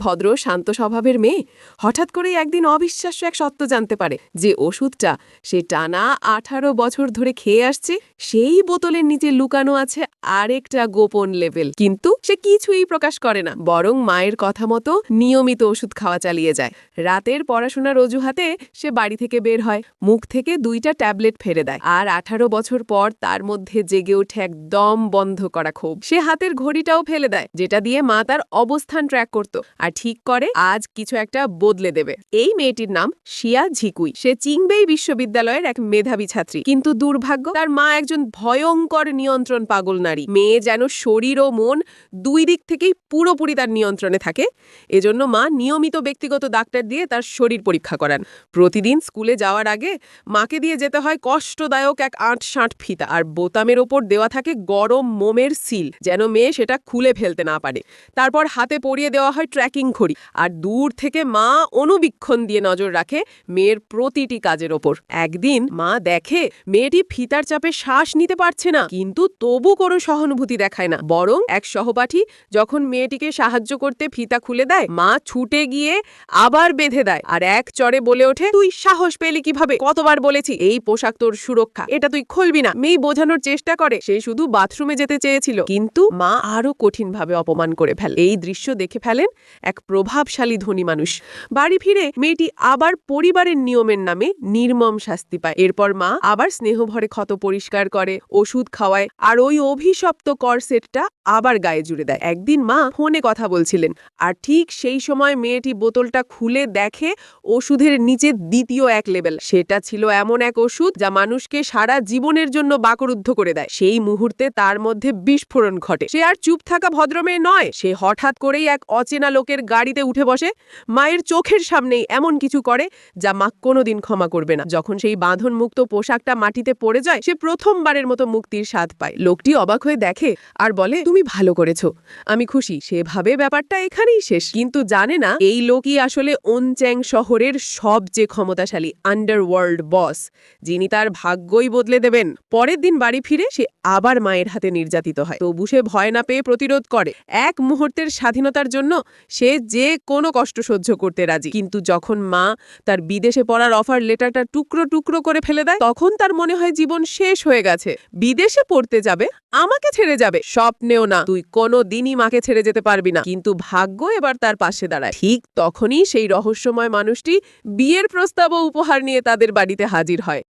ভদ্র শান্ত স্বভাবের মেয়ে হঠাৎ করেই একদিন অবিশ্বাস্য এক সত্য জানতে পারে যে ওষুধটা সে টানা 18 বছর ধরে খেয়ে আসছে সেই বোতলের নিচে লুকানো আছে আরেকটা গোপন লেভেল। কিন্তু সে কিছুই প্রকাশ করে না, বরং মায়ের কথা মতো নিয়মিত ওষুধ খাওয়া চালিয়ে যায়। রাতের পড়াশোনার অজুহাতে সে বাড়ি থেকে বের হয়, মুখ থেকে 2টা ট্যাবলেট ফেলে দেয়। আর 18 বছর পর তার মধ্যে জেগে ওঠে একদম বন্ধ করা ক্ষোভ। সে হাতের ঘড়িটাও ফেলে দেয়, যেটা দিয়ে মা তার অবস্থান ট্র্যাক করত, আর ঠিক করে আজ কিছু একটা বদলে দেবে। এই মেয়েটির নাম শিয়া ঝিকুই। সে চিংবেই বিশ্ববিদ্যালয়ের এক মেধাবী ছাত্রী, কিন্তু দুর্ভাগ্য তার মা একজন ভয়ঙ্কর নিয়ন্ত্রণ পাগল নারী। মেয়ে যেন শরীর ও মন দুই দিক থেকেই পুরোপুরি তার নিয়ন্ত্রণে থাকে। এজন্য মা নিয়মিত ব্যক্তিগত ডাক্তার দিয়ে তার শরীর পরীক্ষা করান। প্রতিদিন স্কুলে যাওয়ার আগে মাকে দিয়ে যেতে হয় কষ্টদায়ক এক ৮-৬০ ফিতা, আর বোতামের ওপর দেওয়া থাকে গরম মোমের সিল, যেন মেয়ে সেটা খুলে ফেলতে না পারে। তারপর হাতে পরিয়ে দেওয়া হয় ট্র্যাকিং ঘড়ি, আর দূর থেকে মা অনুবীক্ষণ দিয়ে নজর রাখে মেয়ের প্রতিটি কাজের ওপর। একদিন মা দেখে মেয়েটি ফিতার চাপে শ্বাস নিতে পারছে না, কিন্তু তবু কোনো সহানুভূতি দেখায় না। বরং এক সহপাঠী যখন মেয়েটিকে সাহায্য করতে ফিতা খুলে দেয়, মা ছুটে গিয়ে আবার বেঁধে দেয়, আর এক চড়ে বলে ওঠে, তুই সাহস পেলি কিভাবে? কতবার বলেছি এই পোশাক তোর সুরক্ষা, এটা তুই খুলবি না। মেয়ে বোঝানোর চেষ্টা করে সে শুধু বাথরুমে যেতে চেয়েছিল, কিন্তু মা আরো কঠিনভাবে অপমান করে ফেলে। এই দৃশ্য দেখে ফেলেন এক প্রভাবশালী ধনী মানুষ। বাড়ি ফিরে মেয়েটি আবার পরিবারের নিয়মের নামে নির্মম শাস্তি পায়। এরপর মা আবার স্নেহভরে ক্ষত পরিষ্কার করে, ওষুধ খাওয়ায়, আর ওই অভিশপ্ত করসেটটা আবার গায়ে জুড়ে দেয়। একদিন মা ফোনে কথা বলছিলেন, আর ঠিক সেই সময় মেয়েটি বোতলটা খুলে দেখে ওষুধের নিচে দ্বিতীয় এক লেবেল। সেটা ছিল এমন এক ওষুধ যা মানুষকে সারা জীবনের জন্য বাকরুদ্ধ করে দেয়। সেই মুহূর্তে তার মধ্যে বিস্ফোরণ ঘটে। সে আর চুপ থাকা ভদ্রমেয়ে নয়, সে হঠাৎ করেই এক অচেনা লোকের গাড়িতে উঠে বসে, মায়ের চোখের সামনেই এমন কিছু করে যা মা কোনোদিন ক্ষমা করবে না। যখন সেই বাঁধন মুক্ত পোশাকটা মাটিতে পড়ে যায়, সে প্রথমবারের মতো মুক্তির স্বাদ পায়। লোকটি অবাক হয়ে দেখে আর বলে, তুমি ভালো করেছো, আমি খুশি। সে ভাবে ব্যাপারটা এখানেই শেষ, কিন্তু জানে না এই লোকই আসলে ওনচ্যাং শহরের সবচেয়ে ক্ষমতাশালী আন্ডারওয়ার্ল্ড বস, যিনি তার ভাগ্যই বদলে দেবেন। পরের দিন বাড়ি ফিরে সে আবার মায়ের হাতে নির্যাতিত হয়, তবু সে ভয় না পেয়ে প্রতিরোধ করে। এক মুহূর্তের স্বাধীনতার জন্য সে যে কোনো কষ্ট সহ্য করতে রাজি। কিন্তু যখন মা তার বিদেশে পড়ার অফার লেটারটা টুকরো টুকরো করে ফেলে দেয়, তখন তার মনে হয় জীবন শেষ হয়ে গেছে। বিদেশে পড়তে যাবে, আমাকে ছেড়ে যাবে? স্বপ্নেও না, তুই কোনো দিনই মাকে ছেড়ে যেতে পারবি না। কিন্তু ভাগ্য এবার তার পাশে দাঁড়ায়। ঠিক তখনই সেই রহস্যময় মানুষটি বিয়ের প্রস্তাব ও উপহার নিয়ে তাদের বাড়িতে হাজির হয়।